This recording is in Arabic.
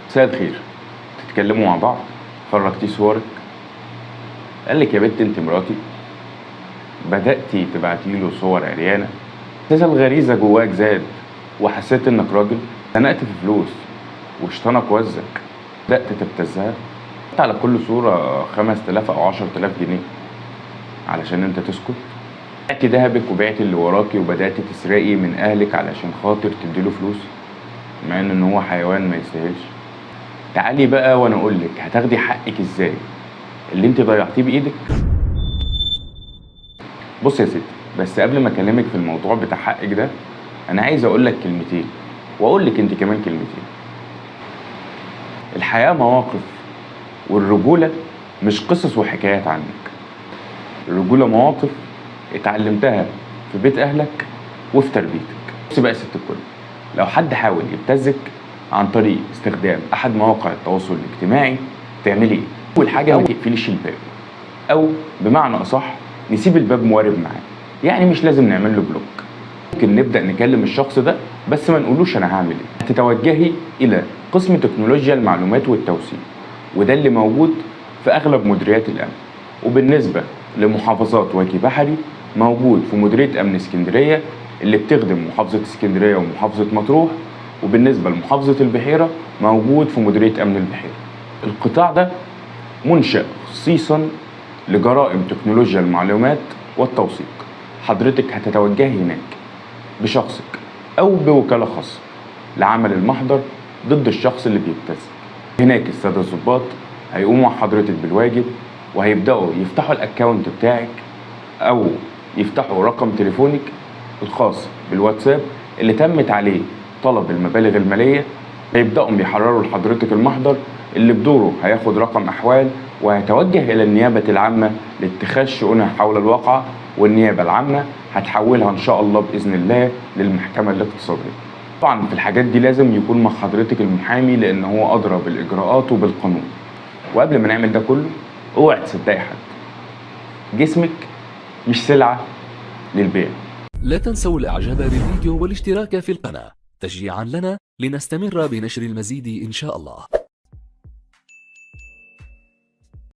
مساء الخير. تتكلموا مع بعض، فرجتي صورك، قال لك يا بنت انت مراتي، بدأتي تبعتي له صور عريانة، اساس الغريزة جواك زاد وحسيت انك راجل، زنقت في فلوس وشطانك وزك، بدأت تبتزها على كل صورة 5000 أو 10000 جنيه علشان انت تسكت. بعتي دهبك وبعتي اللي وراكي وبدأتي تسرقي من أهلك علشان خاطر تديله فلوس، مع ان هو حيوان ما يستاهلش. تعالي بقى وانا اقولك هتاخدي حقك ازاي اللي انت ضيعتيه بايدك. بص يا ستي، بس قبل ما اكلمك في الموضوع بتاع حقك ده، انا عايز اقولك كلمتين واقولك انت كمان كلمتين. الحياة مواقف، والرجولة مش قصص وحكايات عنك. الرجولة مواقف اتعلمتها في بيت اهلك وفي تربيتك. بص بقى يا ست الكل، لو حد حاول يبتزك عن طريق استخدام احد مواقع التواصل الاجتماعي، تعملي ايه؟ اول حاجه ما تقفليش الباب، او بمعنى اصح نسيب الباب موارب معاه. يعني مش لازم نعمل له بلوك، ممكن نبدا نكلم الشخص ده بس ما نقولوش انا هعمل ايه. تتوجهي الى قسم تكنولوجيا المعلومات والتوثيق، وده اللي موجود في اغلب مديريات الامن. وبالنسبه لمحافظات وجه بحري، موجود في مديريه امن اسكندريه اللي بتخدم محافظه اسكندريه ومحافظه مطروح. وبالنسبه لمحافظه البحيره، موجود في مديريه امن البحيره. القطاع ده منشأ خصيصا لجرائم تكنولوجيا المعلومات والتوثيق. حضرتك هتتوجهي هناك بشخصك او بوكالة خاصة لعمل المحضر ضد الشخص اللي بيبتز. هناك السادة الضباط هيقوموا مع حضرتك بالواجب، وهيبدأوا يفتحوا الاكونت بتاعك او يفتحوا رقم تليفونك الخاص بالواتساب اللي تمت عليه طلب المبالغ المالية. هيبدأوا بيحرروا لحضرتك المحضر اللي بدوره هياخد رقم أحوال، وهيتوجه إلى النيابة العامة لاتخاذ شؤونها حول الواقعة، والنيابة العامة هتحولها إن شاء الله بإذن الله للمحكمة الاقتصادية. طبعا في الحاجات دي لازم يكون مع حضرتك المحامي، لأن هو أدرى بالإجراءات وبالقانون. وقبل ما نعمل ده كله، اوعي تصدقي حد. جسمك مش سلعة للبيع. لا تنسوا الاعجاب بالفيديو والاشتراك في القناة تشجيعا لنا لنستمر بنشر المزيد إن شاء الله.